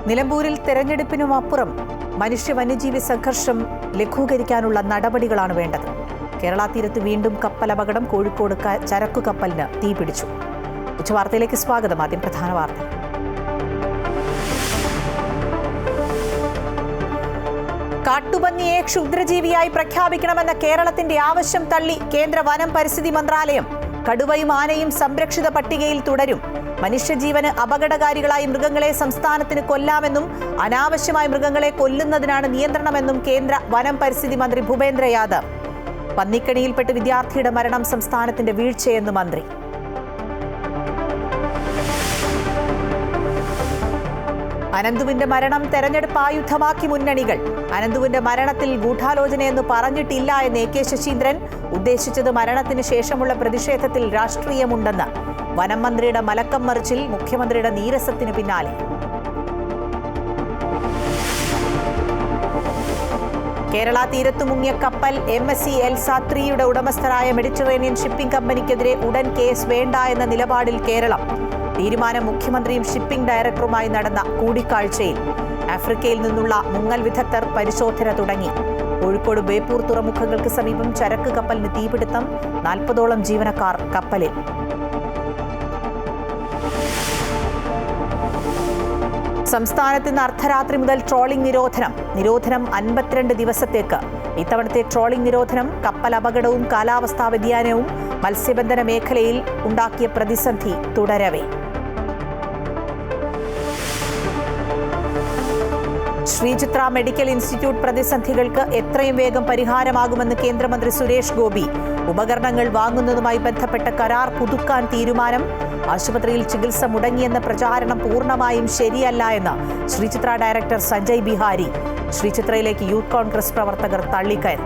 നിലമ്പൂരിൽ തെരഞ്ഞെടുപ്പിനുമപ്പുറം മനുഷ്യ വന്യജീവി സംഘർഷം ലഘൂകരിക്കാനുള്ള നടപടികളാണ് വേണ്ടത്. കേരള തീരത്ത് വീണ്ടും കപ്പലപകടം. കോഴിക്കോട് ചരക്കു കപ്പലിന് തീപിടിച്ചു. ഉച്ചവാർത്തയിലേക്ക് സ്വാഗതം. ആദ്യം പ്രധാന വാർത്ത. കാട്ടുപന്നിയെ ക്ഷുദ്രജീവിയായി പ്രഖ്യാപിക്കണമെന്ന കേരളത്തിന്റെ ആവശ്യം തള്ളി കേന്ദ്ര വനം പരിസ്ഥിതി മന്ത്രാലയം. കടുവയും ആനയും സംരക്ഷിത പട്ടികയിൽ തുടരും. മനുഷ്യജീവന് അപകടകാരികളായി മൃഗങ്ങളെ സംസ്ഥാനത്തിന് കൊല്ലാമെന്നും അനാവശ്യമായി മൃഗങ്ങളെ കൊല്ലുന്നതിനാണ് നിയന്ത്രണമെന്നും കേന്ദ്ര വനം പരിസ്ഥിതി മന്ത്രി ഭൂപേന്ദ്ര യാദവ്. പന്നിക്കണിയിൽപ്പെട്ട് വിദ്യാർത്ഥിയുടെ മരണം സംസ്ഥാനത്തിന്റെ വീഴ്ചയെന്ന് മന്ത്രി. അനന്തുവിന്റെ മരണം തെരഞ്ഞെടുപ്പ് ആയുധമാക്കി മുന്നണികൾ. അനന്തുവിന്റെ മരണത്തിൽ ഗൂഢാലോചനയെന്ന് പറഞ്ഞിട്ടില്ല എന്ന് AK ശശീന്ദ്രൻ. ഉദ്ദേശിച്ചത് മരണത്തിന് ശേഷമുള്ള പ്രതിഷേധത്തിൽ രാഷ്ട്രീയമുണ്ടെന്ന്. വനം മന്ത്രിയുടെ മലക്കം മറിച്ചിൽ മുഖ്യമന്ത്രിയുടെ നീരസത്തിന് പിന്നാലെ. കേരള തീരത്തു മുങ്ങിയ കപ്പൽ MSC എൽസ 3യുടെ ഉടമസ്ഥരായ മെഡിറ്ററേനിയൻ ഷിപ്പിംഗ് കമ്പനിക്കെതിരെ ഉടൻ കേസ് വേണ്ട എന്ന നിലപാടിൽ കേരളം. തീരുമാനം മുഖ്യമന്ത്രിയും ഷിപ്പിംഗ് ഡയറക്ടറുമായി നടന്ന കൂടിക്കാഴ്ചയിൽ. ആഫ്രിക്കയിൽ നിന്നുള്ള മുങ്ങൽ വിദഗ്ധർ പരിശോധന തുടങ്ങി. കോഴിക്കോട് ബേപ്പൂർ തുറമുഖങ്ങൾക്ക് സമീപം ചരക്ക് കപ്പലിന് തീപിടുത്തം. 40ഓളം ജീവനക്കാർ കപ്പലിൽ. സംസ്ഥാനത്ത് ഇന്ന് അർദ്ധരാത്രി മുതൽ ട്രോളിംഗ് നിരോധനം. 52 ദിവസത്തേക്ക്. ഇത്തവണത്തെ ട്രോളിംഗ് നിരോധനം കപ്പൽ അപകടവും കാലാവസ്ഥാ വ്യതിയാനവും മത്സ്യബന്ധന മേഖലയിൽ ഉണ്ടാക്കിയ പ്രതിസന്ധി തുടരവേ. ശ്രീചിത്ര മെഡിക്കൽ ഇൻസ്റ്റിറ്റ്യൂട്ട് പ്രതിസന്ധികൾക്ക് എത്രയും വേഗം പരിഹാരമാകുമെന്ന് കേന്ദ്രമന്ത്രി സുരേഷ് ഗോപി. ഉപകരണങ്ങൾ വാങ്ങുന്നതുമായി ബന്ധപ്പെട്ട കരാർ പുതുക്കാൻ തീരുമാനം. ആശുപത്രിയിൽ ചികിത്സ മുടങ്ങിയെന്ന പ്രചാരണം പൂർണ്ണമായും ശരിയല്ല എന്ന് ശ്രീചിത്ര ഡയറക്ടർ സഞ്ജയ് ബിഹാരി. ശ്രീചിത്രയിലേക്ക് യൂത്ത് കോൺഗ്രസ് പ്രവർത്തകർ തള്ളിക്കയറി.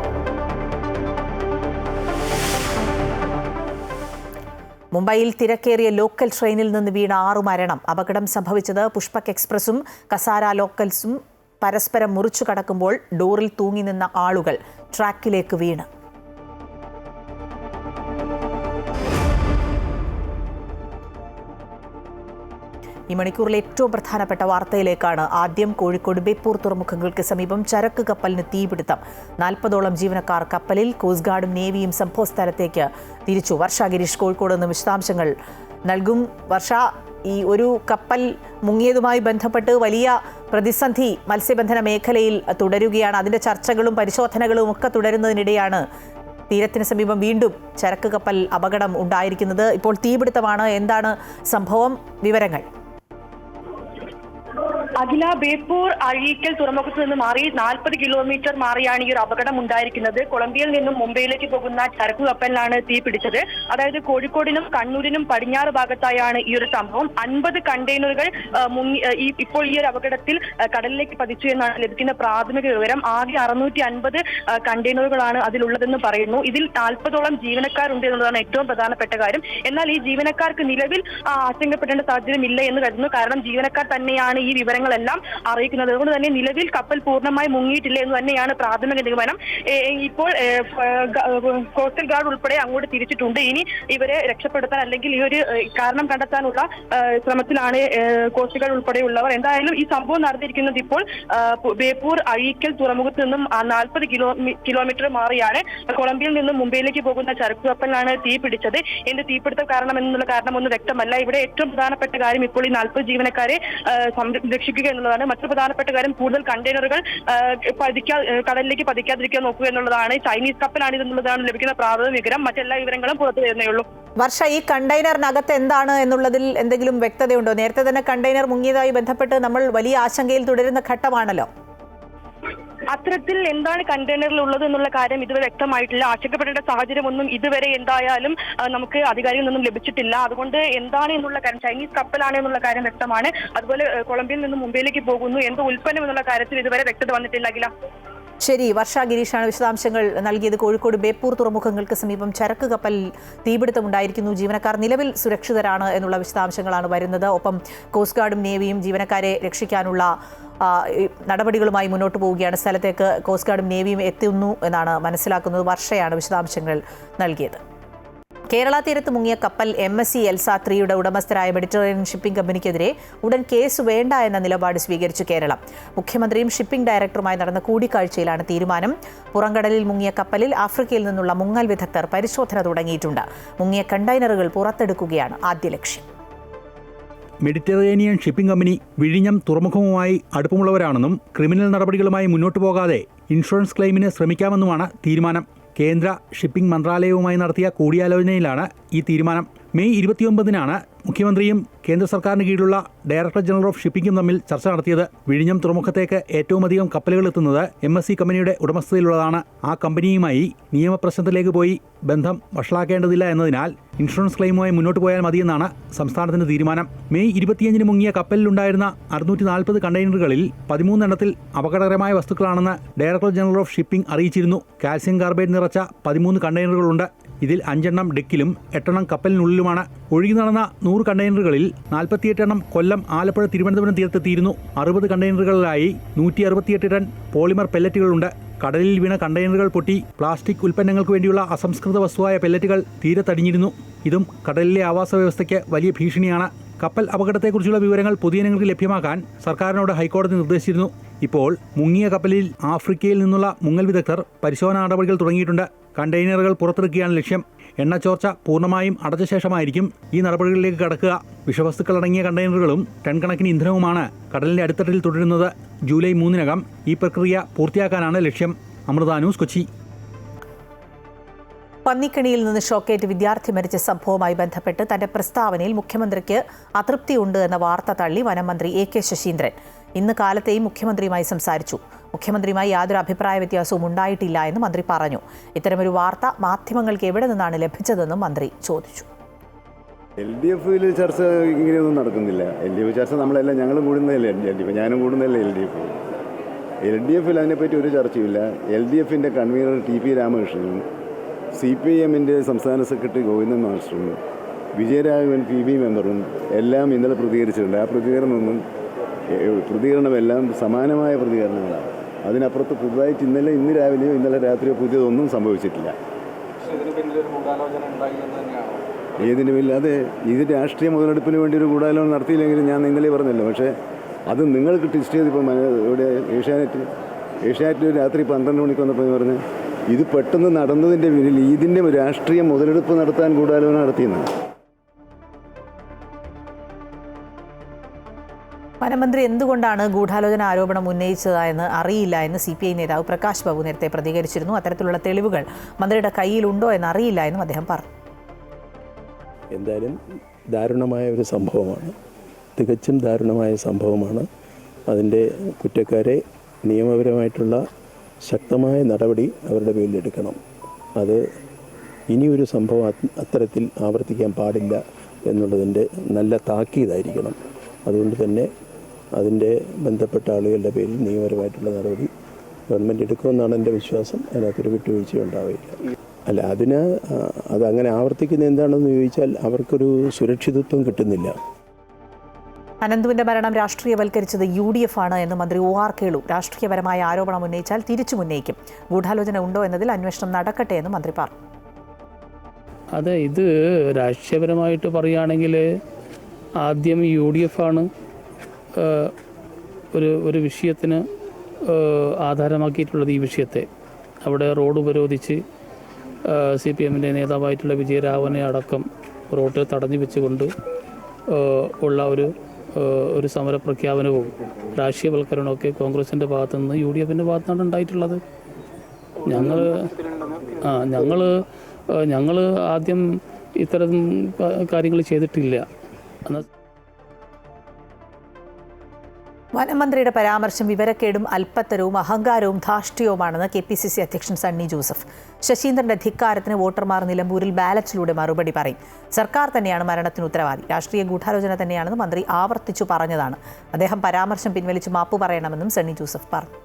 മുംബൈയിൽ തിരക്കേറിയ ലോക്കൽ ട്രെയിനിൽ നിന്ന് വീണ 6 മരണം. അപകടം സംഭവിച്ചത് പുഷ്പക് എക്സ്പ്രസും കസാര ലോക്കൽസും പരസ്പരം മുറിച്ചു കടക്കുമ്പോൾ ഡോറിൽ തൂങ്ങി നിന്ന ആളുകൾ ട്രാക്കിലേക്ക് വീണ്. ഈ മണിക്കൂറിലെ ഏറ്റവും പ്രധാനപ്പെട്ട വാർത്തയിലേക്കാണ്. ആദ്യം കോഴിക്കോട് ബേപ്പൂർ തുറമുഖങ്ങൾക്ക് സമീപം ചരക്ക് കപ്പലിന് തീപിടുത്തം. 40ഓളം ജീവനക്കാർ കപ്പലിൽ. കോസ്റ്റ് ഗാർഡും നേവിയും സംഭവസ്ഥലത്തേക്ക് തിരിച്ചു. വർഷ ഗിരീഷ് കോഴിക്കോട് നിന്ന് വിശദാംശങ്ങൾ നൽകും. വർഷ, ഈ ഒരു കപ്പൽ മുങ്ങിയതുമായി ബന്ധപ്പെട്ട് വലിയ പ്രതിസന്ധി മത്സ്യബന്ധന മേഖലയിൽ തുടരുകയാണ്. അതിൻ്റെ ചർച്ചകളും പരിശോധനകളും ഒക്കെ തുടരുന്നതിനിടെയാണ് തീരത്തിന് സമീപം വീണ്ടും ചരക്ക് കപ്പൽ അപകടം ഉണ്ടായിരിക്കുന്നത്. ഇപ്പോൾ തീപിടുത്തമാണ്. എന്താണ് സംഭവം? വിവരങ്ങൾ. അഖില, ബേപ്പൂർ അഴീക്കൽ തുറമുഖത്ത് നിന്ന് മാറി 40 കിലോമീറ്റർ മാറിയാണ് ഈ ഒരു അപകടം ഉണ്ടായിരിക്കുന്നത്. കൊളംബിയയിൽ നിന്നും മുംബൈയിലേക്ക് പോകുന്ന ചരക്കു കപ്പലിനാണ് തീ പിടിച്ചത്. അതായത് കോഴിക്കോടിനും കണ്ണൂരിനും പടിഞ്ഞാറ് ഭാഗത്തായാണ് ഈ ഒരു സംഭവം. 50 കണ്ടെയ്നറുകൾ ഇപ്പോൾ ഈ ഒരു അപകടത്തിൽ കടലിലേക്ക് പതിച്ചു എന്നാണ് ലഭിക്കുന്ന പ്രാഥമിക വിവരം. ആകെ 650 കണ്ടെയ്നറുകളാണ് അതിലുള്ളതെന്ന് പറയുന്നു. ഇതിൽ 40ഓളം ജീവനക്കാരുണ്ട് എന്നുള്ളതാണ് ഏറ്റവും പ്രധാനപ്പെട്ട കാര്യം. എന്നാൽ ഈ ജീവനക്കാർക്ക് നിലവിൽ ആശങ്കപ്പെടേണ്ട സാഹചര്യമില്ല എന്ന് കരുതുന്നു. കാരണം ജീവനക്കാർ തന്നെയാണ് ഈ വിവരങ്ങളെല്ലാം അറിയിക്കുന്നത്. അതുകൊണ്ട് തന്നെ നിലവിൽ കപ്പൽ പൂർണ്ണമായി മുങ്ങിയിട്ടില്ല എന്ന് തന്നെയാണ് പ്രാഥമിക നിഗമനം. ഇപ്പോൾ കോസ്റ്റൽ ഗാർഡ് ഉൾപ്പെടെ അങ്ങോട്ട് തിരിച്ചിട്ടുണ്ട്. ഇനി ഇവരെ രക്ഷപ്പെടുത്താൻ അല്ലെങ്കിൽ ഈ ഒരു കാരണം കണ്ടെത്താനുള്ള ശ്രമത്തിലാണ് കോസ്റ്റ് ഗാർഡ് ഉൾപ്പെടെയുള്ളവർ. എന്തായാലും ഈ സംഭവം നടന്നിരിക്കുന്നത് ഇപ്പോൾ ബേപ്പൂർ അഴീക്കൽ തുറമുഖത്ത് നിന്നും 40 കിലോമീറ്റർ മാറിയാണ്. കൊളംബിയയിൽ നിന്നും മുംബൈയിലേക്ക് പോകുന്ന ചരക്ക് കപ്പലിനാണ് തീ പിടിച്ചത്. എന്ത് തീപിടുത്തം കാരണമെന്നുള്ള കാരണമൊന്നും വ്യക്തമല്ല. ഇവിടെ ഏറ്റവും പ്രധാനപ്പെട്ട കാര്യം ഇപ്പോൾ ഈ 40 ജീവനക്കാരെ രക്ഷിക്കുക എന്നുള്ളതാണ്. മറ്റൊരു പ്രധാനപ്പെട്ട കാര്യം കൂടുതൽ കണ്ടെയ്നറുകൾ കടലിലേക്ക് പതിക്കാതിരിക്കാൻ നോക്കുക എന്നുള്ളതാണ്. ചൈനീസ് കപ്പലാണിതെന്നുള്ളതാണ് ലഭിക്കുന്ന പ്രാഥമിക വിവരം. മറ്റെല്ലാ വിവരങ്ങളും പുറത്തു വരുന്നേ ഉള്ളൂ. വർഷ, ഈ കണ്ടെയ്നറിനകത്ത് എന്താണ് എന്നുള്ളതിൽ എന്തെങ്കിലും വ്യക്തതയുണ്ടോ? നേരത്തെ തന്നെ കണ്ടെയ്നർ മുങ്ങിയതായി ബന്ധപ്പെട്ട് നമ്മൾ വലിയ ആശങ്കയിൽ തുടരുന്ന ഘട്ടമാണല്ലോ. അത്തരത്തിൽ എന്താണ് കണ്ടെയ്നറിൽ ഉള്ളത് എന്നുള്ള കാര്യം ഇതുവരെ വ്യക്തമായിട്ടില്ല. ആശങ്കപ്പെടേണ്ട സാഹചര്യമൊന്നും ഇതുവരെ എന്തായാലും നമുക്ക് അധികാരികളിൽ നിന്നും ലഭിച്ചിട്ടില്ല. അതുകൊണ്ട് എന്താണ് എന്നുള്ള കാര്യം, ചൈനീസ് കപ്പലാണ് എന്നുള്ള കാര്യം വ്യക്തമാണ്. അതുപോലെ കൊളംബിയയിൽ നിന്നും മുംബൈയിലേക്ക് പോകുന്നു. എന്ത് ഉൽപ്പന്നം എന്നുള്ള കാര്യത്തിൽ ഇതുവരെ വ്യക്തത വന്നിട്ടില്ല. അഖില, ശരി. വർഷ ഗിരീഷാണ് വിശദാംശങ്ങൾ നൽകിയത്. കോഴിക്കോട് ബേപ്പൂർ തുറമുഖങ്ങൾക്ക് സമീപം ചരക്ക് കപ്പൽ തീപിടുത്തമുണ്ടായിരിക്കുന്നു. ജീവനക്കാർ നിലവിൽ സുരക്ഷിതരാണ് എന്നുള്ള വിശദാംശങ്ങളാണ് വരുന്നത്. ഒപ്പം കോസ്റ്റ് ഗാർഡും നേവിയും ജീവനക്കാരെ രക്ഷിക്കാനുള്ള നടപടികളുമായി മുന്നോട്ട് പോവുകയാണ്. സ്ഥലത്തേക്ക് കോസ്റ്റ് ഗാർഡും നേവിയും എത്തുന്നു എന്നാണ് മനസ്സിലാക്കുന്നത്. വർഷയാണ് വിശദാംശങ്ങൾ നൽകിയത്. കേരള തീരത്ത് മുങ്ങിയ കപ്പൽ MSC എൽസ 3യുടെ ഉടമസ്ഥരായ മെഡിറ്ററേനിയൻ ഷിപ്പിംഗ് കമ്പനിക്കെതിരെ ഉടൻ കേസ് വേണ്ട എന്ന നിലപാട് സ്വീകരിച്ചു കേരളം. മുഖ്യമന്ത്രിയും ഷിപ്പിംഗ് ഡയറക്ടറുമായി നടന്ന കൂടിക്കാഴ്ചയിലാണ് തീരുമാനം. പുറംകടലിൽ മുങ്ങിയ കപ്പലിൽ ആഫ്രിക്കയിൽ നിന്നുള്ള മുങ്ങൽ വിദഗ്ധർ പരിശോധന തുടങ്ങിയിട്ടുണ്ട്. മുങ്ങിയ കണ്ടെയ്നറുകൾ പുറത്തെടുക്കുകയാണ് ആദ്യ ലക്ഷ്യം. മെഡിറ്ററേനിയൻ ഷിപ്പിംഗ് കമ്പനി വിഴിഞ്ഞം തുറമുഖവുമായി അടുപ്പമുള്ളവരാണെന്നും ക്രിമിനൽ നടപടികളുമായി മുന്നോട്ടു പോകാതെ ഇൻഷുറൻസ് ക്ലെയിമിന് ശ്രമിക്കാമെന്നുമാണ് തീരുമാനം. കേന്ദ്ര ഷിപ്പിംഗ് മന്ത്രാലയവുമായി നടത്തിയ കൂടിയാലോചനയിലാണ് ഈ തീരുമാനം. മെയ് 29-നാണ് മുഖ്യമന്ത്രിയും കേന്ദ്ര സർക്കാരിന് കീഴിലുള്ള ഡയറക്ടർ ജനറൽ ഓഫ് ഷിപ്പിംഗും തമ്മിൽ ചർച്ച നടത്തിയത്. വിഴിഞ്ഞം തുറമുഖത്തേക്ക് ഏറ്റവും അധികം കപ്പലുകൾ എത്തുന്നത് MSC കമ്പനിയുടെ ഉടമസ്ഥതയിലുള്ളതാണ്. ആ കമ്പനിയുമായി നിയമപ്രശ്നത്തിലേക്ക് പോയി ബന്ധം വഷളാക്കേണ്ടതില്ല എന്നതിനാൽ ഇൻഷുറൻസ് ക്ലെയിമുമായി മുന്നോട്ട് പോയാൽ മതിയെന്നാണ് സംസ്ഥാനത്തിന്റെ തീരുമാനം. മെയ് 25-ന് മുങ്ങിയ കപ്പലിലുണ്ടായിരുന്ന 640 കണ്ടെയ്നറുകളിൽ 13 എണ്ണത്തിൽ അപകടകരമായ വസ്തുക്കളാണെന്ന് ഡയറക്ടർ ജനറൽ ഓഫ് ഷിപ്പിംഗ് അറിയിച്ചിരുന്നു. കാൽസ്യം കാർബൈഡ് നിറച്ച 13 കണ്ടെയ്നറുകളുണ്ട്. ഇതിൽ 5 എണ്ണം ഡെക്കിലും 8 എണ്ണം കപ്പലിനുള്ളിലുമാണ്. ഒഴുകി നടന്ന 100 കണ്ടെയ്നറുകളിൽ 48 എണ്ണം കൊല്ലം, ആലപ്പുഴ, തിരുവനന്തപുരം തീരത്തെത്തിയിരുന്നു. 60 കണ്ടെയ്നറുകളിലായി 168 ടൺ പോളിമർ പെല്ലറ്റുകളുണ്ട്. കടലിൽ വീണ കണ്ടെയ്നറുകൾ പൊട്ടി പ്ലാസ്റ്റിക് ഉൽപ്പന്നങ്ങൾക്ക് വേണ്ടിയുള്ള അസംസ്കൃത വസ്തുവായ പെല്ലറ്റുകൾ തീരത്തടിഞ്ഞിരുന്നു. ഇതും കടലിലെ ആവാസ വ്യവസ്ഥയ്ക്ക് വലിയ ഭീഷണിയാണ്. കപ്പൽ അപകടത്തെക്കുറിച്ചുള്ള വിവരങ്ങൾ പൊതുജനങ്ങൾക്ക് ലഭ്യമാക്കാൻ സർക്കാരിനോട് ഹൈക്കോടതി നിർദ്ദേശിച്ചിരുന്നു. ഇപ്പോൾ മുങ്ങിയ കപ്പലിൽ ആഫ്രിക്കയിൽ നിന്നുള്ള മുങ്ങൽ വിദഗ്ധർ പരിശോധനാ നടപടികൾ തുടങ്ങിയിട്ടുണ്ട്. കണ്ടെയ്നറുകൾ പുറത്തെടുക്കുകയാണ് ലക്ഷ്യം. എണ്ണച്ചോർച്ച പൂർണ്ണമായും അടച്ച ശേഷമായിരിക്കും ഈ നടപടികളിലേക്ക് കടക്കുക. വിഷവസ്തുക്കൾ അടങ്ങിയ കണ്ടെയ്നറുകളും ടൺ കണക്കിന് ഇന്ധനവുമാണ് കടലിന്റെ അടിത്തട്ടിൽ തുടരുന്നത്. ജൂലൈ 3-നകം ഈ പ്രക്രിയ പൂർത്തിയാക്കാനാണ് ലക്ഷ്യം. അമൃത ന്യൂസ്, കൊച്ചി. പന്നിക്കണിയിൽ നിന്ന് ഷോക്കേറ്റ് വിദ്യാർത്ഥി മരിച്ച സംഭവവുമായി ബന്ധപ്പെട്ട് തന്റെ പ്രസ്താവനയിൽ മുഖ്യമന്ത്രിക്ക് അതൃപ്തിയുണ്ട് എന്ന വാർത്ത തള്ളി വനം മന്ത്രി AK ശശീന്ദ്രൻ. ഇന്ന് കാലത്തെയും മുഖ്യമന്ത്രിയുമായി സംസാരിച്ചു. മുഖ്യമന്ത്രിയുമായി യാതൊരു അഭിപ്രായ വ്യത്യാസവും ഉണ്ടായിട്ടില്ല എന്ന് മന്ത്രി പറഞ്ഞു. ഇത്തരമൊരു വാർത്ത മാധ്യമങ്ങൾക്ക് എവിടെ നിന്നാണ് ലഭിച്ചതെന്നും മന്ത്രി ചോദിച്ചു. LDF-ൽ ചർച്ച ഇങ്ങനെയൊന്നും നടക്കുന്നില്ല. LDF ചർച്ച നമ്മളെല്ലാം ഞങ്ങളും കൂടുന്നതല്ലേ LDF, ഞാനും കൂടുന്നതല്ലേ LDF-ൽ അതിനെപ്പറ്റി ഒരു ചർച്ചയുമില്ല. LDF-ന്റെ കൺവീനർ TP രാമകൃഷ്ണനും CPIM-ന്റെ സംസ്ഥാന സെക്രട്ടറി ഗോവിന്ദൻ മാസ്റ്ററും വിജയരാഘവൻ PB മെമ്പറും എല്ലാം ഇന്നലെ പ്രതികരിച്ചിട്ടുണ്ട്. ആ പ്രതികരണമെല്ലാം സമാനമായ പ്രതികരണങ്ങളാണ്. അതിനപ്പുറത്ത് പുതുതായിട്ട് ഇന്ന് രാവിലെയോ ഇന്നലെ രാത്രിയോ പുതിയതൊന്നും സംഭവിച്ചിട്ടില്ല. ഏതിനു ഇല്ലാതെ ഇത് രാഷ്ട്രീയ മുതലെടുപ്പിന് വേണ്ടി ഒരു ഗൂഢാലോചന നടത്തിയില്ലെങ്കിലും ഞാൻ ഇന്നലെ പറഞ്ഞല്ലോ. പക്ഷേ അത് നിങ്ങൾക്ക് ടെസ്റ്റ് ചെയ്തിപ്പോൾ ഇവിടെ ഏഷ്യാനെറ്റിൽ രാത്രി 12 മണിക്ക് വന്നപ്പോൾ പറഞ്ഞ് ഇത് പെട്ടെന്ന് നടന്നതിൻ്റെ പിന്നിൽ ഇതിൻ്റെ രാഷ്ട്രീയ മുതലെടുപ്പ് നടത്താൻ ഗൂഢാലോചന നടത്തിയെന്നാണ്. വനമന്ത്രി എന്തുകൊണ്ടാണ് ഗൂഢാലോചന ആരോപണം ഉന്നയിച്ചതെന്ന് അറിയില്ല എന്ന് CPI നേതാവ് പ്രകാശ് ബാബു നേരത്തെ പ്രതികരിച്ചിരുന്നു. അത്തരത്തിലുള്ള തെളിവുകൾ മന്ത്രിയുടെ കയ്യിലുണ്ടോ എന്ന് അറിയില്ല എന്നും അദ്ദേഹം പറഞ്ഞു. എന്തായാലും ദാരുണമായ ഒരു സംഭവമാണ്, തികച്ചും ദാരുണമായ സംഭവമാണ്. അതിൻ്റെ കുറ്റക്കാരെ നിയമപരമായിട്ടുള്ള ശക്തമായ നടപടി അവരുടെ പേരിലെടുക്കണം. അത് ഇനിയൊരു സംഭവം അത്തരത്തിൽ ആവർത്തിക്കാൻ പാടില്ല എന്നുള്ളതിൻ്റെ നല്ല താക്കീതായിരിക്കണം. അതുകൊണ്ട് തന്നെ അതിൻ്റെ ബന്ധപ്പെട്ട ആളുകളുടെ പേരിൽ നിയമപരമായിട്ടുള്ള നടപടി ഗവൺമെൻറ് എടുക്കുമെന്നാണ് എൻ്റെ വിശ്വാസം. അതിനകത്തൊരു വിട്ടുവീഴ്ചയുണ്ടാവില്ല. അല്ല, അതങ്ങനെ ആവർത്തിക്കുന്നത് എന്താണെന്ന് ചോദിച്ചാൽ അവർക്കൊരു സുരക്ഷിതത്വം കിട്ടുന്നില്ല. അനന്തുവിന്റെ മരണം രാഷ്ട്രീയവൽക്കരിച്ചത് UDF ആണ് എന്ന് മന്ത്രി OR കേളു. രാഷ്ട്രീയപരമായ ആരോപണം ഉന്നയിച്ചാൽ തിരിച്ചും ഉന്നയിക്കും. ഗൂഢാലോചന ഉണ്ടോ എന്നതിൽ അന്വേഷണം നടക്കട്ടെ എന്ന് മന്ത്രി പറഞ്ഞു. അതെ, ഇത് രാഷ്ട്രീയപരമായിട്ട് പറയുകയാണെങ്കിൽ ആദ്യം UDF ആണ് ഒരു വിഷയത്തിന് ആധാരമാക്കിയിട്ടുള്ളത്. ഈ വിഷയത്തെ അവിടെ റോഡ് ഉപരോധിച്ച് CPM-ൻ്റെ നേതാവായിട്ടുള്ള വിജയരാഘവനെ അടക്കം റോഡ് തടഞ്ഞു വെച്ചുകൊണ്ട് ഉള്ള ഒരു സമരപ്രഖ്യാപനവും രാഷ്ട്രീയവൽക്കരണമൊക്കെ കോൺഗ്രസിൻ്റെ ഭാഗത്തുനിന്ന് UDF-ൻ്റെ ഭാഗത്താണ് ഉണ്ടായിട്ടുള്ളത്. ഞങ്ങൾ ആദ്യം ഇത്തരം കാര്യങ്ങൾ ചെയ്തിട്ടില്ല. വനമന്ത്രിയുടെ പരാമർശം വിവരക്കേടും അല്പത്തരവും അഹങ്കാരവും ധാർഷ്ട്യവുമാണെന്ന് KPCC അധ്യക്ഷൻ സണ്ണി ജോസഫ്. ശശീന്ദ്രന്റെ ധിക്കാരത്തിന് വോട്ടർമാർ നിലമ്പൂരിൽ ബാലറ്റിലൂടെ മറുപടി പറയും. സർക്കാർ തന്നെയാണ് മരണത്തിന് ഉത്തരവാദി. രാഷ്ട്രീയ ഗൂഢാലോചന തന്നെയാണെന്ന് മന്ത്രി ആവർത്തിച്ചു പറഞ്ഞതാണ്. അദ്ദേഹം പരാമർശം പിൻവലിച്ച് മാപ്പ് പറയണമെന്നും സണ്ണി ജോസഫ് പറഞ്ഞു.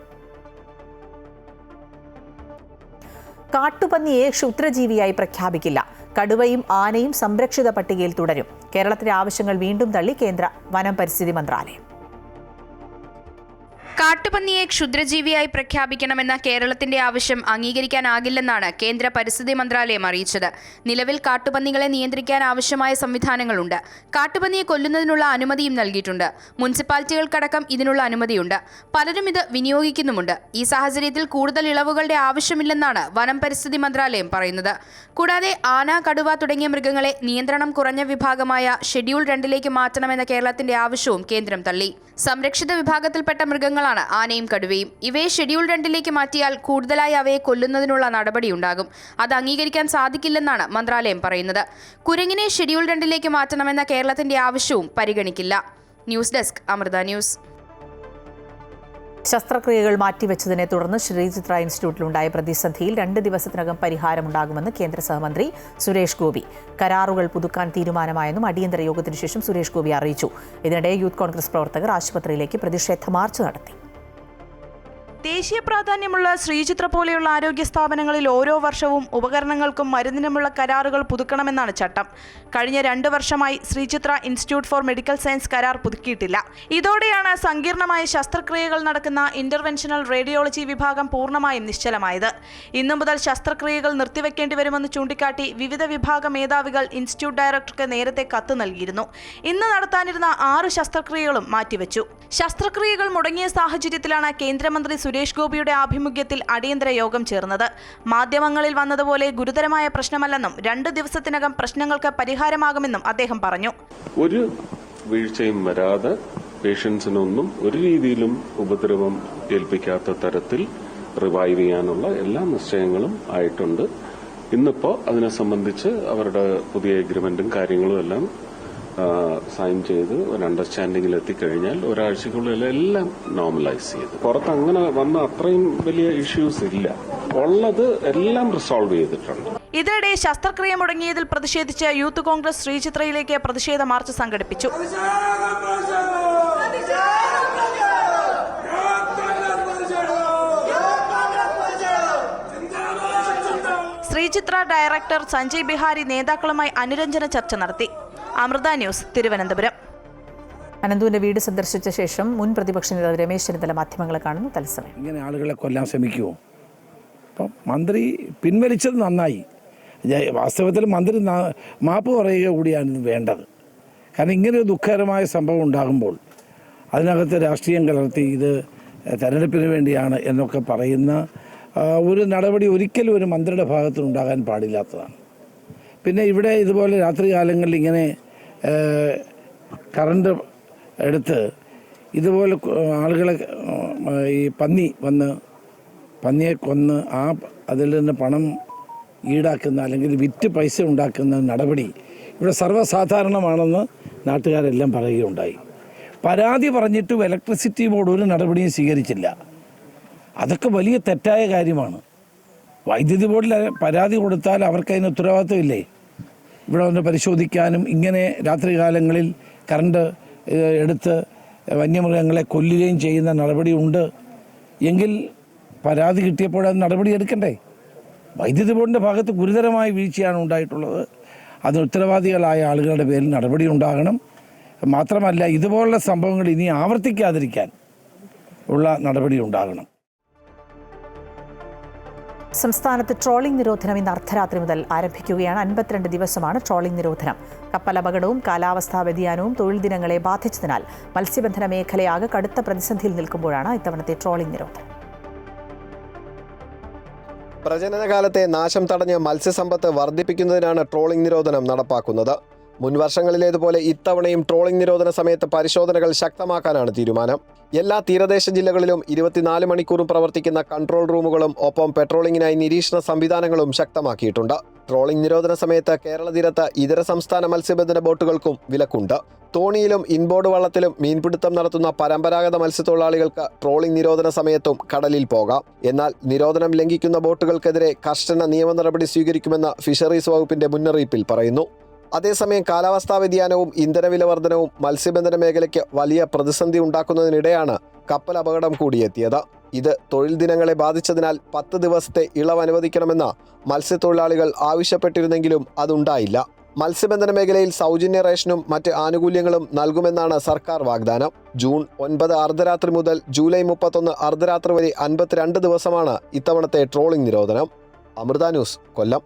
കാട്ടുപന്നിയെ ക്ഷുദ്രജീവിയായി പ്രഖ്യാപിക്കില്ല. കടുവയും ആനയും സംരക്ഷിത പട്ടികയിൽ തുടരും. കേരളത്തിലെ ആവശ്യങ്ങൾ വീണ്ടും തള്ളി കേന്ദ്ര വനം പരിസ്ഥിതി മന്ത്രാലയം. കാട്ടുപന്നിയെ ക്ഷുദ്രജീവിയായി പ്രഖ്യാപിക്കണമെന്ന കേരളത്തിന്റെ ആവശ്യം അംഗീകരിക്കാനാകില്ലെന്നാണ് കേന്ദ്ര പരിസ്ഥിതി മന്ത്രാലയം അറിയിച്ചത്. നിലവിൽ കാട്ടുപന്നികളെ നിയന്ത്രിക്കാൻ ആവശ്യമായ സംവിധാനങ്ങളുണ്ട്. കാട്ടുപന്നിയെ കൊല്ലുന്നതിനുള്ള അനുമതിയും നൽകിയിട്ടുണ്ട്. മുനിസിപ്പാലിറ്റികൾക്കടക്കം ഇതിനുള്ള അനുമതിയുണ്ട്. പലരും ഇത് വിനിയോഗിക്കുന്നുമുണ്ട്. ഈ സാഹചര്യത്തിൽ കൂടുതൽ ഇളവുകളുടെ ആവശ്യമില്ലെന്നാണ് വനം പരിസ്ഥിതി മന്ത്രാലയം പറയുന്നത്. കൂടാതെ ആന, കടുവ തുടങ്ങിയ മൃഗങ്ങളെ നിയന്ത്രണം കുറഞ്ഞ വിഭാഗമായ ഷെഡ്യൂൾ 2 മാറ്റണമെന്ന കേരളത്തിന്റെ ആവശ്യവും കേന്ദ്രം തള്ളി. സംരക്ഷിത വിഭാഗത്തിൽപ്പെട്ട മൃഗങ്ങളാണ് ആനയും കടുവയും. ഇവയെ ഷെഡ്യൂൾ 2 മാറ്റിയാൽ കൂടുതലായി അവയെ കൊല്ലുന്നതിനുള്ള നടപടിയുണ്ടാകും. അത് അംഗീകരിക്കാൻ സാധിക്കില്ലെന്നാണ് മന്ത്രാലയം പറയുന്നത്. കുരങ്ങിനെ ഷെഡ്യൂൾ 2 മാറ്റണമെന്ന കേരളത്തിന്റെ ആവശ്യവും പരിഗണിക്കില്ല. News desk, Amrita news. ശസ്ത്രക്രിയകൾ മാറ്റിവെച്ചതിനെ തുടർന്ന് ശ്രീചിത്ര ഇൻസ്റ്റിറ്റ്യൂട്ടിലുണ്ടായ പ്രതിസന്ധിയിൽ 2 ദിവസത്തിനകം പരിഹാരമുണ്ടാകുമെന്ന് കേന്ദ്ര സഹമന്ത്രി സുരേഷ് ഗോപി. കരാറുകൾ പുതുക്കാൻ തീരുമാനമായെന്നും അടിയന്തര യോഗത്തിനു ശേഷം സുരേഷ് ഗോപി അറിയിച്ചു. ഇതിനിടെ യൂത്ത് കോൺഗ്രസ് പ്രവർത്തകർ ആശുപത്രിയിലേക്ക് പ്രതിഷേധ മാർച്ച് നടത്തി. ദേശീയ പ്രാധാന്യമുള്ള ശ്രീചിത്ര പോലെയുള്ള ആരോഗ്യ സ്ഥാപനങ്ങളിൽ ഓരോ വർഷവും ഉപകരണങ്ങൾക്കും മരുന്നിനുമുള്ള കരാറുകൾ പുതുക്കണമെന്നാണ് ചട്ടം. കഴിഞ്ഞ 2 വർഷമായി Sree Chitra institute for medical science കരാർ പുതുക്കിയിട്ടില്ല. ഇതോടെയാണ് സങ്കീർണമായ ശസ്ത്രക്രിയകൾ നടക്കുന്ന ഇന്റർവെൻഷണൽ റേഡിയോളജി വിഭാഗം പൂർണ്ണമായും നിശ്ചലമായത്. ഇന്നു മുതൽ ശസ്ത്രക്രിയകൾ നിർത്തിവെക്കേണ്ടി വരുമെന്ന് ചൂണ്ടിക്കാട്ടി വിവിധ വിഭാഗ മേധാവികൾ ഇൻസ്റ്റിറ്റ്യൂട്ട് ഡയറക്ടർക്ക് നേരത്തെ കത്ത് നൽകിയിരുന്നു. ഇന്ന് നടത്താനിരുന്ന 6 ശസ്ത്രക്രിയകളും മാറ്റിവെച്ചു. ശസ്ത്രക്രിയകൾ മുടങ്ങിയ സാഹചര്യത്തിലാണ് കേന്ദ്രമന്ത്രി സുരേഷ് ഗോപിയുടെ ആഭിമുഖ്യത്തിൽ അടിയന്തര യോഗം ചേർന്നത്. മാധ്യമങ്ങളിൽ വന്നതുപോലെ ഗുരുതരമായ പ്രശ്നമല്ലെന്നും 2 ദിവസത്തിനകം പ്രശ്നങ്ങൾക്ക് പരിഹാരമാകുമെന്നും അദ്ദേഹം പറഞ്ഞു. ഒരു വീഴ്ചയും വരാതെ പേഷ്യൻസിനൊന്നും ഒരു രീതിയിലും ഉപദ്രവം ഏൽപ്പിക്കാത്ത തരത്തിൽ റിവൈവ് ചെയ്യാനുള്ള എല്ലാ നിശ്ചയങ്ങളും ആയിട്ടുണ്ട്. ഇന്നിപ്പോ അതിനെ സംബന്ധിച്ച് അവരുടെ പുതിയ എഗ്രിമെന്റും കാര്യങ്ങളും എല്ലാം സൈൻ ചെയ്ത് ഒരു അണ്ടർസ്റ്റാൻഡിങ്ങിൽ എത്തിക്കഴിഞ്ഞാൽ ഒരാഴ്ചക്കുള്ളിൽ എല്ലാം നോർമലൈസ് ചെയ്ത് പുറത്ത് അങ്ങനെ വന്ന അത്രയും വലിയ ഇഷ്യൂസ് ഇല്ല. ഉള്ളത് എല്ലാം റിസോൾവ് ചെയ്തിട്ടുണ്ട്. ഇതിനിടെ ശസ്ത്രക്രിയ മുടങ്ങിയതിൽ പ്രതിഷേധിച്ച് യൂത്ത് കോൺഗ്രസ് ശ്രീചിത്രയിലേക്ക് പ്രതിഷേധ മാർച്ച് സംഘടിപ്പിച്ചു. ശ്രീചിത്ര ഡയറക്ടർ സഞ്ജയ് ബിഹാരി നേതാക്കളുമായി അനുരഞ്ജന ചർച്ച നടത്തി. അമൃത ന്യൂസ്, തിരുവനന്തപുരം. അനന്തുവിന്റെ വീട് സന്ദർശിച്ച ശേഷം മുൻ പ്രതിപക്ഷ നേതാവ് രമേശ് ചെന്നിത്തല മാധ്യമങ്ങളെ കാണുന്നു. തത്സമയം ഇങ്ങനെ ആളുകളെ കൊല്ലാൻ ശ്രമിക്കുമോ? അപ്പം മന്ത്രി പിൻവലിച്ചത് നന്നായി. വാസ്തവത്തിൽ മന്ത്രി മാപ്പ് പറയുക കൂടിയാണ് വേണ്ടത്. കാരണം ഇങ്ങനൊരു ദുഃഖകരമായ സംഭവം ഉണ്ടാകുമ്പോൾ അതിനകത്ത് രാഷ്ട്രീയം കലർത്തി ഇത് തെരഞ്ഞെടുപ്പിന് വേണ്ടിയാണ് എന്നൊക്കെ പറയുന്ന ഒരു നടപടി ഒരിക്കലും ഒരു മന്ത്രിയുടെ ഭാഗത്തുനിന്നുണ്ടാകാൻ പാടില്ലാത്തതാണ്. പിന്നെ ഇവിടെ ഇതുപോലെ രാത്രികാലങ്ങളിൽ ഇങ്ങനെ കറണ്ട് എടുത്ത് ഇതുപോലെ ആളുകളെ ഈ പന്നിയെ കൊന്ന് അതിൽ നിന്ന് പണം ഈടാക്കുന്ന അല്ലെങ്കിൽ വിറ്റ് പൈസ ഉണ്ടാക്കുന്ന നടപടി ഇവിടെ സർവ്വസാധാരണമാണെന്ന് നാട്ടുകാരെല്ലാം പറയുകയുണ്ടായി. പരാതി പറഞ്ഞിട്ടും ഇലക്ട്രിസിറ്റി ബോർഡ് ഒരു നടപടിയും സ്വീകരിച്ചില്ല. അതൊക്കെ വലിയ തെറ്റായ കാര്യമാണ്. വൈദ്യുതി ബോർഡിൽ പരാതി കൊടുത്താൽ അവർക്ക് അതിന് ഉത്തരവാദിത്തമില്ലേ? ഇവിടെ വന്ന് പരിശോധിക്കാനും ഇങ്ങനെ രാത്രികാലങ്ങളിൽ കറണ്ട് എടുത്ത് വന്യമൃഗങ്ങളെ കൊല്ലുകയും ചെയ്യുന്ന നടപടി ഉണ്ട് എങ്കിൽ പരാതി കിട്ടിയപ്പോൾ അത് നടപടി എടുക്കണ്ടേ? വൈദ്യുതി ബോർഡിൻ്റെ ഭാഗത്ത് ഗുരുതരമായ വീഴ്ചയാണ് ഉണ്ടായിട്ടുള്ളത്. അതിന് ഉത്തരവാദികളായ ആളുകളുടെ പേരിൽ നടപടി ഉണ്ടാകണം. മാത്രമല്ല ഇതുപോലുള്ള സംഭവങ്ങൾ ഇനി ആവർത്തിക്കാതിരിക്കാൻ ഉള്ള നടപടി ഉണ്ടാകണം. സംസ്ഥാനത്ത് ട്രോളിംഗ് നിരോധനം ഇന്ന് അർദ്ധരാത്രി മുതൽ ആരംഭിക്കുകയാണ്. 52 ദിവസമാണ് ട്രോളിംഗ് നിരോധനം. കപ്പൽ അപകടവും കാലാവസ്ഥാ വ്യതിയാനവും തൊഴിൽ ദിനങ്ങളെ ബാധിച്ചതിനാൽ മത്സ്യബന്ധന മേഖലയാകെ കടുത്ത പ്രതിസന്ധിയിൽ നിൽക്കുമ്പോഴാണ് ഇത്തവണത്തെ ട്രോളിംഗ് നിരോധനം. പ്രജനനകാലത്തെ നാശം തടഞ്ഞ് മത്സ്യസമ്പത്ത് വർദ്ധിപ്പിക്കുന്നതിനാണ് ട്രോളിംഗ് നിരോധനം നടപ്പാക്കുന്നത്. മുൻവർഷങ്ങളിലേതുപോലെ ഇത്തവണയും ട്രോളിംഗ് നിരോധന സമയത്ത് പരിശോധനകൾ ശക്തമാക്കാനാണ് തീരുമാനം. എല്ലാ തീരദേശ ജില്ലകളിലും 24 മണിക്കൂറും പ്രവർത്തിക്കുന്ന കൺട്രോൾ റൂമുകളും ഒപ്പം പെട്രോളിംഗിനായി നിരീക്ഷണ സംവിധാനങ്ങളും ശക്തമാക്കിയിട്ടുണ്ട്. ട്രോളിംഗ് നിരോധന സമയത്ത് കേരള തീരത്ത് ഇതര സംസ്ഥാന മത്സ്യബന്ധന ബോട്ടുകൾക്കും വിലക്കുണ്ട്. തോണിയിലും ഇൻബോർഡ് വള്ളത്തിലും മീൻപിടുത്തം നടത്തുന്ന പരമ്പരാഗത മത്സ്യത്തൊഴിലാളികൾക്ക് ട്രോളിംഗ് നിരോധന സമയത്തും കടലിൽ പോകാം. എന്നാൽ നിരോധനം ലംഘിക്കുന്ന ബോട്ടുകൾക്കെതിരെ കർശന നിയമ നടപടി സ്വീകരിക്കുമെന്ന് ഫിഷറീസ് വകുപ്പിന്റെ മുന്നറിയിപ്പിൽ പറയുന്നു. അതേസമയം കാലാവസ്ഥാ വ്യതിയാനവും ഇന്ധനവില വർധനവും മത്സ്യബന്ധന മേഖലയ്ക്ക് വലിയ പ്രതിസന്ധി ഉണ്ടാക്കുന്നതിനിടെയാണ് കപ്പൽ അപകടം കൂടിയെത്തിയത്. ഇത് തൊഴിൽ ദിനങ്ങളെ ബാധിച്ചതിനാൽ 10 ദിവസത്തെ ഇളവ് അനുവദിക്കണമെന്ന് മത്സ്യത്തൊഴിലാളികൾ ആവശ്യപ്പെട്ടിരുന്നെങ്കിലും അതുണ്ടായില്ല. മത്സ്യബന്ധന മേഖലയിൽ സൗജന്യ റേഷനും മറ്റ് ആനുകൂല്യങ്ങളും നൽകുമെന്നാണ് സർക്കാർ വാഗ്ദാനം. ജൂൺ 9 അർദ്ധരാത്രി മുതൽ ജൂലൈ 31 അർദ്ധരാത്രി വരെ 52 ദിവസമാണ് ഇത്തവണത്തെ ട്രോളിംഗ് നിരോധനം. അമൃത ന്യൂസ്, കൊല്ലം.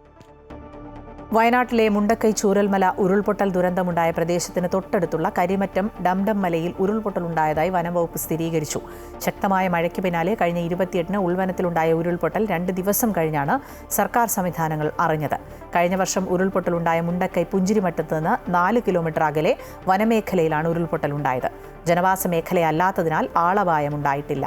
വയനാട്ടിലെ മുണ്ടക്കൈ ചൂരൽമല ഉരുൾപൊട്ടൽ ദുരന്തമുണ്ടായ പ്രദേശത്തിന് തൊട്ടടുത്തുള്ള കരിമറ്റം ഡംഡം മലയിൽ ഉരുൾപൊട്ടലുണ്ടായതായി വനംവകുപ്പ് സ്ഥിരീകരിച്ചു. ശക്തമായ മഴയ്ക്ക് പിന്നാലെ കഴിഞ്ഞ 28-ന് ഉൾവനത്തിലുണ്ടായ ഉരുൾപൊട്ടൽ 2 ദിവസം കഴിഞ്ഞാണ് സർക്കാർ സംവിധാനങ്ങൾ അറിഞ്ഞത്. കഴിഞ്ഞ വർഷം ഉരുൾപൊട്ടലുണ്ടായ മുണ്ടക്കൈ പുഞ്ചിരിമറ്റത്ത് നിന്ന് 4 കിലോമീറ്റർ അകലെ വനമേഖലയിലാണ് ഉരുൾപൊട്ടലുണ്ടായത്. ജനവാസ മേഖലയല്ലാത്തതിനാൽ ആളപായമുണ്ടായിട്ടില്ല.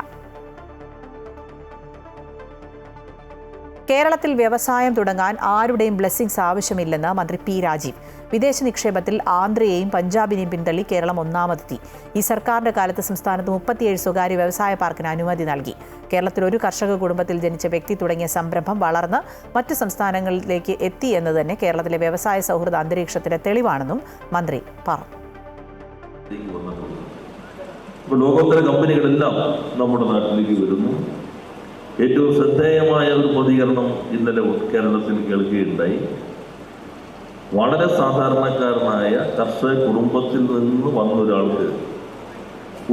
കേരളത്തിൽ വ്യവസായം തുടങ്ങാൻ ആരുടെയും ബ്ലെസ്സിങ്സ് ആവശ്യമില്ലെന്ന് മന്ത്രി പി രാജീവ്. വിദേശ നിക്ഷേപത്തിൽ ആന്ധ്രയെയും പഞ്ചാബിനെയും പിന്തള്ളി കേരളം ഒന്നാമതെത്തി. ഈ സർക്കാരിന്റെ കാലത്ത് സംസ്ഥാനത്ത് 37 സ്വകാര്യ വ്യവസായ പാർക്കിന് അനുമതി നൽകി. കേരളത്തിൽ ഒരു കർഷക കുടുംബത്തിൽ ജനിച്ച വ്യക്തി തുടങ്ങിയ സംരംഭം വളർന്ന് മറ്റ് സംസ്ഥാനങ്ങളിലേക്ക് എത്തി എന്നത് തന്നെ കേരളത്തിലെ വ്യവസായ സൗഹൃദ അന്തരീക്ഷത്തിന്റെ തെളിവാണെന്നും മന്ത്രി പറഞ്ഞു. ലോകോത്തര കമ്പനികളെല്ലാം നമ്മുടെ നാട്ടിലേക്ക് വരുന്നു. ഏറ്റവും ശ്രദ്ധേയമായ ഒരു പ്രതികരണം ഇന്നലെ കേരളത്തിൽ കേൾക്കുകയുണ്ടായി. വളരെ സാധാരണക്കാരനായ കർഷക കുടുംബത്തിൽ നിന്ന് വന്ന ഒരാൾക്ക്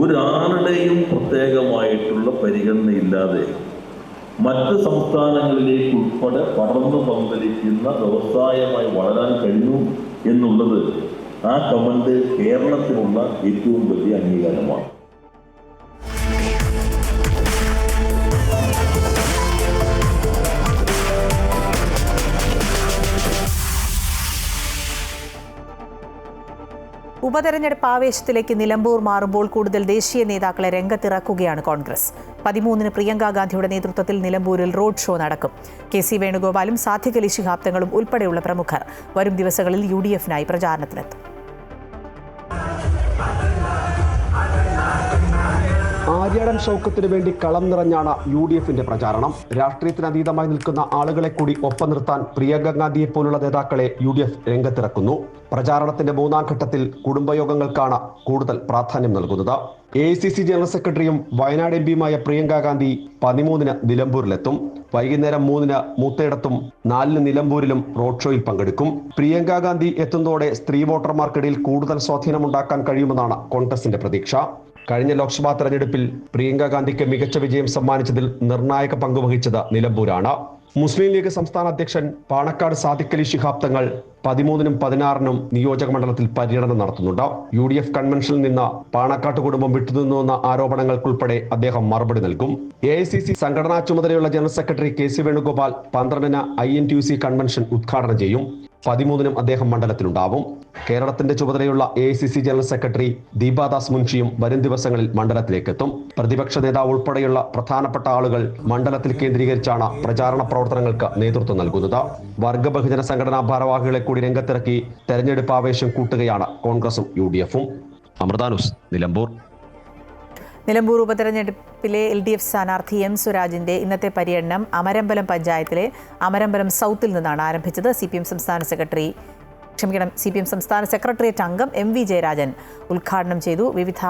ഒരാളുടെയും പ്രത്യേകമായിട്ടുള്ള പരിഗണനയില്ലാതെ മറ്റ് സംസ്ഥാനങ്ങളിലേക്ക് ഉൾപ്പെടെ പടർന്നു പന്തലിക്കുന്ന വ്യവസായമായി വളരാൻ കഴിഞ്ഞു എന്നുള്ളത് ആ കമന്റ് കേരളത്തിനുള്ള ഏറ്റവും വലിയ അംഗീകാരമാണ്. ഉപതെരഞ്ഞെടുപ്പ് ആവേശത്തിലേക്ക് നിലമ്പൂർ മാറുമ്പോൾ കൂടുതൽ ദേശീയ നേതാക്കളെ രംഗത്തിറക്കുകയാണ് കോൺഗ്രസ്. 13-ന് പ്രിയങ്ക ഗാന്ധിയുടെ നേതൃത്വത്തിൽ നിലമ്പൂരിൽ റോഡ് ഷോ നടക്കും. KC വേണുഗോപാലും സാദിഖ് അലി ശിഹാബ് തങ്ങളും ഉൾപ്പെടെയുള്ള പ്രമുഖർ വരും ദിവസങ്ങളിൽ UDF-നായി പ്രചാരണത്തിനെത്തും. ആര്യാടൻ ഷൗക്കത്തിന് വേണ്ടി കളം നിറഞ്ഞാണ് UDF-ന്റെ പ്രചാരണം. രാഷ്ട്രീയത്തിനതീതമായി നിൽക്കുന്ന ആളുകളെ കൂടി ഒപ്പം നിർത്താൻ പ്രിയങ്ക ഗാന്ധിയെ പോലുള്ള നേതാക്കളെ UDF രംഗത്തിറക്കുന്നു. പ്രചാരണത്തിന്റെ 3ാം ഘട്ടത്തിൽ കുടുംബയോഗങ്ങൾക്കാണ് കൂടുതൽ പ്രാധാന്യം നൽകുന്നത്. AICC ജനറൽ സെക്രട്ടറിയും വയനാട് MP-യുമായ പ്രിയങ്ക ഗാന്ധി 13-ന് നിലമ്പൂരിലെത്തും. വൈകുന്നേരം 3-ന് മൂത്തയിടത്തും 4-ന് നിലമ്പൂരിലും റോഡ് ഷോയിൽ പങ്കെടുക്കും. പ്രിയങ്ക ഗാന്ധി എത്തുന്നതോടെ സ്ത്രീ വോട്ടർമാർക്കിടയിൽ കൂടുതൽ സ്വാധീനമുണ്ടാക്കാൻ കഴിയുമെന്നാണ് കോൺഗ്രസിന്റെ പ്രതീക്ഷ. കഴിഞ്ഞ ലോക്സഭാ തെരഞ്ഞെടുപ്പിൽ പ്രിയങ്ക ഗാന്ധിക്ക് മികച്ച വിജയം സമ്മാനിച്ചതിൽ നിർണായക പങ്കുവഹിച്ചത് നിലമ്പൂരാണ്. മുസ്ലിം ലീഗ് സംസ്ഥാന അധ്യക്ഷൻ പാണക്കാട് സാദിഖ് അലി ശിഹാബ് തങ്ങൾ 13-നും 16-നും നിയോജക മണ്ഡലത്തിൽ പര്യടനം നടത്തുന്നുണ്ട്. UDF കൺവെൻഷനിൽ നിന്ന് പാണക്കാട്ട് കുടുംബം വിട്ടുനിന്നുവെന്ന ആരോപണങ്ങൾക്കുൾപ്പെടെ അദ്ദേഹം മറുപടി നൽകും. AICC സംഘടനാ ചുമതലയുള്ള ജനറൽ സെക്രട്ടറി KC വേണുഗോപാൽ 12-ന് INTUC കൺവെൻഷൻ ഉദ്ഘാടനം ചെയ്യും. 13-നും അദ്ദേഹം മണ്ഡലത്തിലുണ്ടാവും. കേരളത്തിന്റെ ചുമതലയുള്ള AICC ജനറൽ സെക്രട്ടറി ദീപാദാസ് മുൻഷിയും വരും ദിവസങ്ങളിൽ മണ്ഡലത്തിലേക്കെത്തും. പ്രതിപക്ഷ നേതാവ് ഉൾപ്പെടെയുള്ള പ്രധാനപ്പെട്ട ആളുകൾ മണ്ഡലത്തിൽ കേന്ദ്രീകരിച്ചാണ് പ്രചാരണ പ്രവർത്തനങ്ങൾക്ക് നേതൃത്വം നൽകുന്നത്. വർഗ ബഹുജന സംഘടനാ ഭാരവാഹികളെ കൂടി രംഗത്തിറക്കി തെരഞ്ഞെടുപ്പ് ആവേശം കൂട്ടുകയാണ് കോൺഗ്രസും UDF-ഉം. അമൃത ന്യൂസ്, നിലമ്പൂർ. നിലമ്പൂർ ഉപതെരഞ്ഞെടുപ്പിലെ LDF സ്ഥാനാർത്ഥി M സുരാജിന്റെ ഇന്നത്തെ പര്യടനം അമരമ്പലം പഞ്ചായത്തിലെ അമരമ്പലം സൗത്തിൽ നിന്നാണ് ആരംഭിച്ചത്. CPM സംസ്ഥാന സെക്രട്ടേറിയറ്റ് അംഗം MV ജയരാജൻ ഉദ്ഘാടനം ചെയ്തു. വിവിധ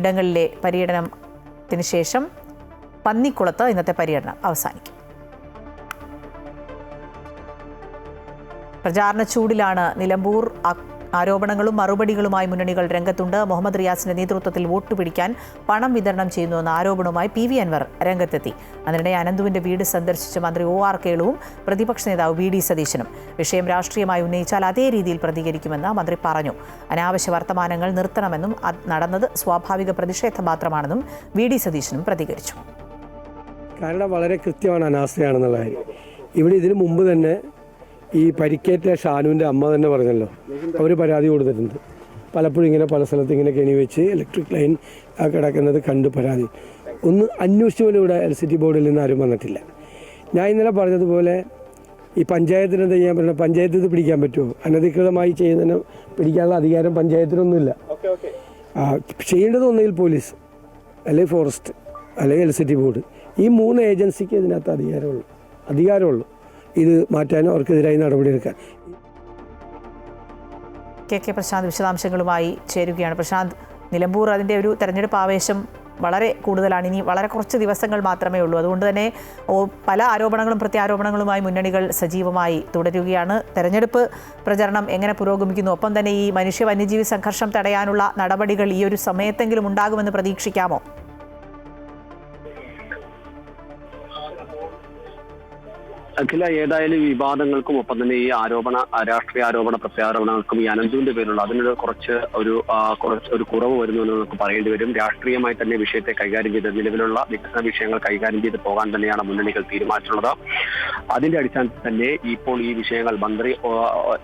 ഇടങ്ങളിലെ പര്യടനത്തിന് ശേഷം പന്നിക്കുളത്ത് ഇന്നത്തെ പര്യടനം അവസാനിക്കും. പ്രചാരണ ചൂടിലാണ് നിലമ്പൂർ. ആരോപണങ്ങളും മറുപടികളുമായി മുന്നണികൾ രംഗത്തുണ്ട്. മുഹമ്മദ് റിയാസിന്റെ നേതൃത്വത്തിൽ വോട്ട് പിടിക്കാൻ പണം വിതരണം ചെയ്യുന്നുവെന്ന ആരോപണവുമായി PV അൻവർ രംഗത്തെത്തി. അതിനിടെ അനന്തുവിന്റെ വീട് സന്ദർശിച്ച മന്ത്രി OR കേളുവും പ്രതിപക്ഷ നേതാവ് VD സതീശനും വിഷയം രാഷ്ട്രീയമായി ഉന്നയിച്ചാൽ അതേ രീതിയിൽ പ്രതികരിക്കുമെന്ന് മന്ത്രി പറഞ്ഞു. അനാവശ്യ വർത്തമാനങ്ങൾ നിർത്തണമെന്നും നടന്നത് സ്വാഭാവിക പ്രതിഷേധം മാത്രമാണെന്നും VD സതീശനും പ്രതികരിച്ചു. കാരണം വളരെ കൃത്യമാണ്, അനാസ്ഥയാണെന്നുള്ള കാര്യം. ഇവിടെ ഇതിനു മുമ്പ് തന്നെ ഈ പരിക്കേറ്റ ഷാനുവിൻ്റെ അമ്മ തന്നെ പറഞ്ഞല്ലോ, അവർ പരാതി കൊടുത്തിട്ടുണ്ട്. പലപ്പോഴും ഇങ്ങനെ പല സ്ഥലത്ത് ഇങ്ങനെ കെണി വെച്ച് ഇലക്ട്രിക് ലൈൻ കിടക്കുന്നത് കണ്ട് പരാതി ഒന്ന് അന്വേഷിച്ച പോലും ഇവിടെ LCT ബോർഡിൽ നിന്ന് ആരും വന്നിട്ടില്ല. ഞാൻ ഇന്നലെ പറഞ്ഞതുപോലെ ഈ പഞ്ചായത്തിന് എന്താ ചെയ്യാൻ പറ്റുന്നത്? പഞ്ചായത്ത് ഇത് പിടിക്കാൻ പറ്റുമോ? അനധികൃതമായി ചെയ്യുന്നതിന് പിടിക്കാനുള്ള അധികാരം പഞ്ചായത്തിനൊന്നുമില്ല. ചെയ്യേണ്ടത് ഒന്നുകിൽ പോലീസ്, അല്ലെങ്കിൽ ഫോറസ്റ്റ്, അല്ലെങ്കിൽ LCT ബോർഡ്. ഈ 3 ഏജൻസിക്ക് ഇതിനകത്ത് അധികാരമുള്ളൂ ഇത് മാറ്റാനും അവർക്കെതിരായി നടപടിയെടുക്കാൻ. KK പ്രശാന്ത് വിശദാംശങ്ങളുമായി ചേരുകയാണ്. പ്രശാന്ത്, നിലമ്പൂർ അതിൻ്റെ ഒരു തെരഞ്ഞെടുപ്പ് ആവേശം വളരെ കൂടുതലാണ്. ഇനി വളരെ കുറച്ച് ദിവസങ്ങൾ മാത്രമേ ഉള്ളൂ. അതുകൊണ്ട് തന്നെ പല ആരോപണങ്ങളും പ്രത്യാരോപണങ്ങളുമായി മുന്നണികൾ സജീവമായി തുടരുകയാണ്. തെരഞ്ഞെടുപ്പ് പ്രചരണം എങ്ങനെ പുരോഗമിക്കുന്നു? ഒപ്പം തന്നെ ഈ മനുഷ്യ വന്യജീവി സംഘർഷം തടയാനുള്ള നടപടികൾ ഈ ഒരു സമയത്തെങ്കിലും ഉണ്ടാകുമെന്ന് പ്രതീക്ഷിക്കാമോ? അഖില, ഏതായാലും വിവാദങ്ങൾക്കും ഒപ്പം തന്നെ ഈ രാഷ്ട്രീയ ആരോപണ പ്രത്യാരോപണങ്ങൾക്കും ഈ അനന്തുവിന്റെ പേരുള്ള അതിനൊരു കുറച്ച് കുറവ് വരുന്നു എന്ന് നമുക്ക് പറയേണ്ടി വരും. രാഷ്ട്രീയമായി തന്നെ വിഷയത്തെ കൈകാര്യം ചെയ്ത് നിലവിലുള്ള വികസന വിഷയങ്ങൾ കൈകാര്യം ചെയ്ത് പോകാൻ തന്നെയാണ് മുന്നണികൾ തീരുമാനിച്ചിട്ടുള്ളത്. അതിന്റെ അടിസ്ഥാനത്തിൽ തന്നെ ഇപ്പോൾ ഈ വിഷയങ്ങൾ മന്ത്രി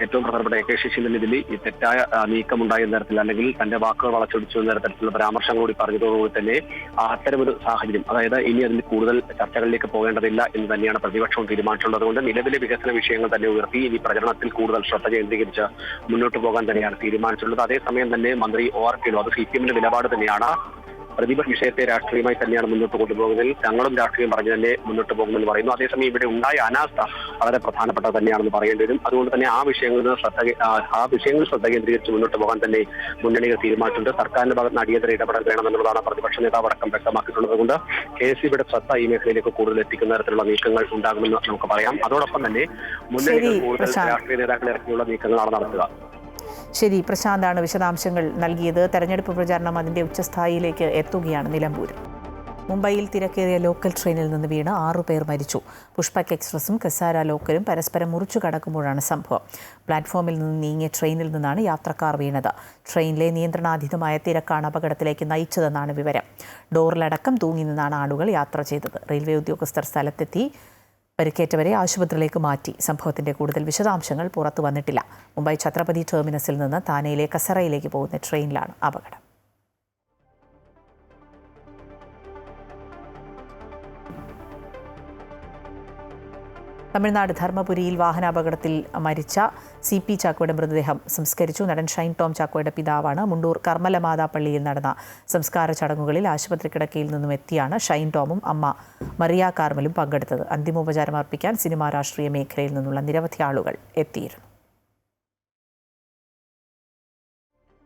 ഏറ്റവും പ്രധാനപ്പെട്ട AK ശശീന്ദ്രനെതിൽ ഈ തെറ്റായ നീക്കമുണ്ടായ തരത്തിൽ അല്ലെങ്കിൽ തന്റെ വാക്കുകൾ വളച്ചൊടിച്ചു എന്ന തരത്തിലുള്ള പരാമർശം കൂടി പറഞ്ഞതോടുകൂടി തന്നെ അത്തരമൊരു സാഹചര്യം, അതായത് ഇനി അതിൽ കൂടുതൽ ചർച്ചകളിലേക്ക് പോകേണ്ടതില്ല എന്ന് തന്നെയാണ് പ്രതിപക്ഷവും തീരുമാനിച്ചത്. അതുകൊണ്ട് നിലവിലെ വികസന വിഷയങ്ങൾ തന്നെ ഉയർത്തി ഇനി പ്രചരണത്തിൽ കൂടുതൽ ശ്രദ്ധ കേന്ദ്രീകരിച്ച് മുന്നോട്ട് പോകാൻ തന്നെയാണ് തീരുമാനിച്ചിട്ടുള്ളത്. അതേസമയം തന്നെ മന്ത്രി OR കേളു, അത് CPM നിലപാട് തന്നെയാണ്. പ്രതിപക്ഷ വിഷയത്തെ രാഷ്ട്രീയമായി തന്നെയാണ് മുന്നോട്ട് കൊണ്ടുപോകുന്നതിൽ തങ്ങളും രാഷ്ട്രീയം പറഞ്ഞു തന്നെ മുന്നോട്ട് പോകുമെന്ന് പറയുന്നു. അതേസമയം ഇവിടെ ഉണ്ടായ അനാസ്ഥ വളരെ പ്രധാനപ്പെട്ട തന്നെയാണെന്ന് പറയേണ്ടി വരും. അതുകൊണ്ട് തന്നെ ആ വിഷയങ്ങളിൽ ശ്രദ്ധ കേന്ദ്രീകരിച്ച് മുന്നോട്ട് പോകാൻ തന്നെ മുന്നണികൾ തീരുമാനിച്ചിട്ടുണ്ട്. സർക്കാരിന്റെ ഭാഗത്ത് അടിയന്തര ഇടപെടൽ വേണമെന്നുള്ളതാണ് പ്രതിപക്ഷ നേതാവ് അടക്കം വ്യക്തമാക്കിയിട്ടുള്ളത്. അതുകൊണ്ട് KSEBയുടെ ശ്രദ്ധ ഈ മേഖലയിലേക്ക് കൂടുതൽ എത്തിക്കുന്ന തരത്തിലുള്ള നീക്കങ്ങൾ ഉണ്ടാകുമെന്ന് നമുക്ക് പറയാം. അതോടൊപ്പം തന്നെ മുന്നണികൾ കൂടുതൽ രാഷ്ട്രീയ നേതാക്കളെ ഇറക്കിയുള്ള നീക്കങ്ങളാണ് നടത്തുക. ശരി, പ്രശാന്താണ് വിശദാംശങ്ങൾ നൽകിയത്. തെരഞ്ഞെടുപ്പ് പ്രചാരണം അതിൻ്റെ ഉച്ചസ്ഥായിയിലേക്ക് എത്തുകയാണ് നിലമ്പൂരിൽ. മുംബൈയിൽ തിരക്കേറിയ ലോക്കൽ ട്രെയിനിൽ നിന്ന് വീണ് 6 പേർ മരിച്ചു. പുഷ്പക് എക്സ്പ്രസും കസാര ലോക്കലും പരസ്പരം മുറിച്ചു കടക്കുമ്പോഴാണ് സംഭവം. പ്ലാറ്റ്ഫോമിൽ നിന്ന് നീങ്ങിയ ട്രെയിനിൽ നിന്നാണ് യാത്രക്കാർ വീണത്. ട്രെയിനിലെ നിയന്ത്രണാതീതമായ തിരക്കാണ് അപകടത്തിലേക്ക് നയിച്ചതെന്നാണ് വിവരം. ഡോറിലടക്കം തൂങ്ങി നിന്നാണ് ആളുകൾ യാത്ര ചെയ്തത്. റെയിൽവേ ഉദ്യോഗസ്ഥർ സ്ഥലത്തെത്തി പരിക്കേറ്റവരെ ആശുപത്രിയിലേക്ക് മാറ്റി. സംഭവത്തിന്റെ കൂടുതൽ വിശദാംശങ്ങൾ പുറത്തു വന്നിട്ടില്ല. മുംബൈ ഛത്രപതി ടെർമിനസിൽ നിന്ന് താനെയിലെ കസറയിലേക്ക് പോകുന്ന ട്രെയിനിലാണ് അപകടം. തമിഴ്നാട് ധർമ്മപുരിയിൽ വാഹനാപകടത്തിൽ മരിച്ച CP ചാക്കോയുടെ മൃതദേഹം സംസ്കരിച്ചു. നടൻ ഷൈൻ ടോം ചാക്കോയുടെ പിതാവാണ്. മുണ്ടൂർ കർമ്മലമാതാ പള്ളിയിൽ നടന്ന സംസ്കാര ചടങ്ങുകളിൽ ആശുപത്രി കിടക്കയിൽ നിന്നും എത്തിയാണ് ഷൈൻ ടോമും അമ്മ മറിയ കാർമലും പങ്കെടുത്തത്. അന്തിമോപചാരം അർപ്പിക്കാൻ സിനിമാ രാഷ്ട്രീയ മേഖലയിൽ നിന്നുള്ള നിരവധി ആളുകൾ എത്തിയിരുന്നു.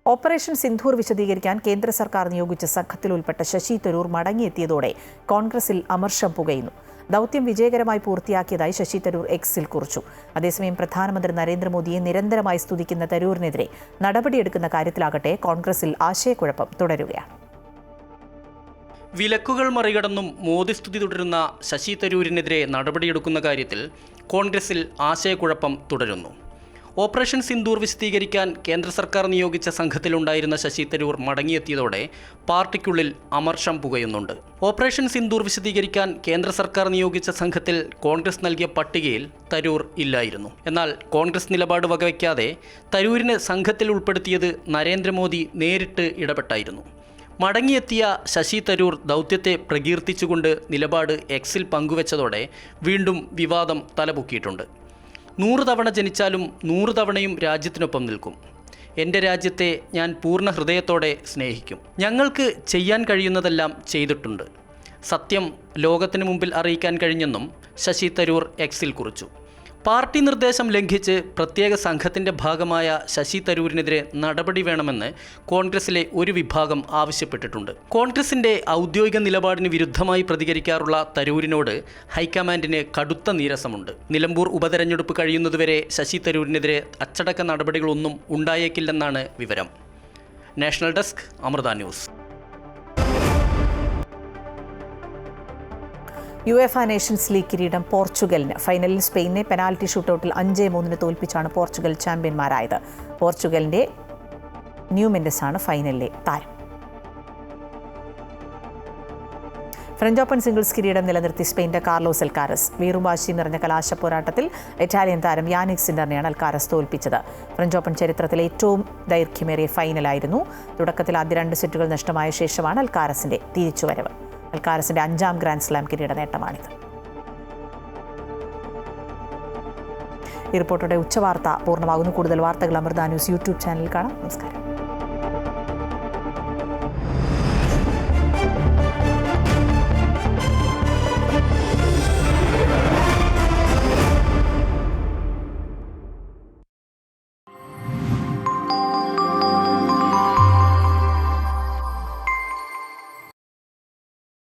ഓപ്പറേഷൻ സിന്ധൂർ വിശദീകരിക്കാൻ കേന്ദ്ര സർക്കാർ നിയോഗിച്ച സംഘത്തിൽ ഉൾപ്പെട്ട ശശി തരൂർ മടങ്ങിയെത്തിയതോടെ കോൺഗ്രസിൽ അമർഷം പുകയുന്നു. ദൗത്യം വിജയകരമായി പൂർത്തിയാക്കിയതായി ശശി തരൂർ എക്സിൽ കുറിച്ചു. അതേസമയം പ്രധാനമന്ത്രി നരേന്ദ്രമോദിയെ നിരന്തരമായി സ്തുതിക്കുന്ന തരൂരിനെതിരെ നടപടിയെടുക്കുന്ന കാര്യത്തിലാകട്ടെ കോൺഗ്രസിൽ ആശയക്കുഴപ്പം തുടരുകയാണ്. വിലക്കുകൾ മറികടന്നും മോദി സ്തുതി തുടരുന്ന ശശി തരൂരിനെതിരെ നടപടിയെടുക്കുന്ന കാര്യത്തിൽ കോൺഗ്രസിൽ ആശയക്കുഴപ്പം തുടരുന്നു. ഓപ്പറേഷൻ സിന്ദൂർ വിശദീകരിക്കാൻ കേന്ദ്ര സർക്കാർ നിയോഗിച്ച സംഘത്തിലുണ്ടായിരുന്ന ശശി തരൂർ മടങ്ങിയെത്തിയതോടെ പാർട്ടിക്കുള്ളിൽ അമർഷം പുകയുന്നുണ്ട്. ഓപ്പറേഷൻ സിന്ദൂർ വിശദീകരിക്കാൻ കേന്ദ്ര സർക്കാർ നിയോഗിച്ച സംഘത്തിൽ കോൺഗ്രസ് നൽകിയ പട്ടികയിൽ തരൂർ ഇല്ലായിരുന്നു. എന്നാൽ കോൺഗ്രസ് നിലപാട് വകവയ്ക്കാതെ തരൂരിനെ സംഘത്തിൽ ഉൾപ്പെടുത്തിയത് നരേന്ദ്രമോദി നേരിട്ട് ഇടപെട്ടായിരുന്നു. മടങ്ങിയെത്തിയ ശശി തരൂർ ദൗത്യത്തെ പ്രകീർത്തിച്ചുകൊണ്ട് നിലപാട് എക്സിൽ പങ്കുവച്ചതോടെ വീണ്ടും വിവാദം തലപൊക്കിയിട്ടുണ്ട്. 100 തവണ ജനിച്ചാലും 100 തവണയും രാജ്യത്തിനൊപ്പം നിൽക്കും. എൻ്റെ രാജ്യത്തെ ഞാൻ പൂർണ്ണ ഹൃദയത്തോടെ സ്നേഹിക്കും. ഞങ്ങൾക്ക് ചെയ്യാൻ കഴിയുന്നതെല്ലാം ചെയ്തിട്ടുണ്ട്. സത്യം ലോകത്തിന് മുമ്പിൽ അറിയിക്കാൻ കഴിഞ്ഞെന്നും ശശി തരൂർ എക്സിൽ കുറിച്ചു. പാർട്ടി നിർദ്ദേശം ലംഘിച്ച് പ്രത്യേക സംഘത്തിൻ്റെ ഭാഗമായ ശശി തരൂരിനെതിരെ നടപടി വേണമെന്ന് കോൺഗ്രസിലെ ഒരു വിഭാഗം ആവശ്യപ്പെട്ടിട്ടുണ്ട്. കോൺഗ്രസിൻ്റെ ഔദ്യോഗിക നിലപാടിന് വിരുദ്ധമായി പ്രതികരിക്കാറുള്ള തരൂരിനോട് ഹൈക്കമാൻഡിന് കടുത്ത നീരസമുണ്ട്. നിലമ്പൂർ ഉപതെരഞ്ഞെടുപ്പ് കഴിയുന്നതുവരെ ശശി തരൂരിനെതിരെ അച്ചടക്ക നടപടികളൊന്നും ഉണ്ടായേക്കില്ലെന്നാണ് വിവരം. National desk, Amrita news. UEFA nations league കിരീടം പോർച്ചുഗലിന്. ഫൈനലിൽ സ്പെയിനെ പെനാൽറ്റി ഷൂട്ടൌട്ടിൽ 5-3 തോൽപ്പിച്ചാണ് പോർച്ചുഗൽ ചാമ്പ്യന്മാരായത്. പോർച്ചുഗലിന്റെ ന്യൂ മെൻഡസ് ആണ് ഫൈനലിലെ താരം. ഫ്രഞ്ച് ഓപ്പൺ സിംഗിൾസ് കിരീടം നിലനിർത്തി സ്പെയിൻ്റെ കാർലോസ് അൽക്കാരസ്. വീറുവാശി നിറഞ്ഞ കലാശ പോരാട്ടത്തിൽ ഇറ്റാലിയൻ താരം യാനിക് സിൻഡറിനെയാണ് അൽക്കാരസ് തോൽപ്പിച്ചത്. ഫ്രഞ്ച് ഓപ്പൺ ചരിത്രത്തിലെ ഏറ്റവും ദൈർഘ്യമേറിയ ഫൈനലായിരുന്നു. തുടക്കത്തിൽ ആദ്യ 2 സെറ്റുകൾ നഷ്ടമായ ശേഷമാണ് അൽക്കാരസിന്റെ തിരിച്ചുവരവ്. അൽക്കാരസിന്റെ 5ാം ഗ്രാൻഡ് സ്ലാം കിരീട നേട്ടമാണിത്. ഈ റിപ്പോർട്ടോടെ ഉച്ചവാർത്ത പൂർണ്ണമാകുന്നു. കൂടുതൽ വാർത്തകൾ അമൃത ന്യൂസ് യൂട്യൂബ് ചാനലിൽ കാണാം. നമസ്കാരം.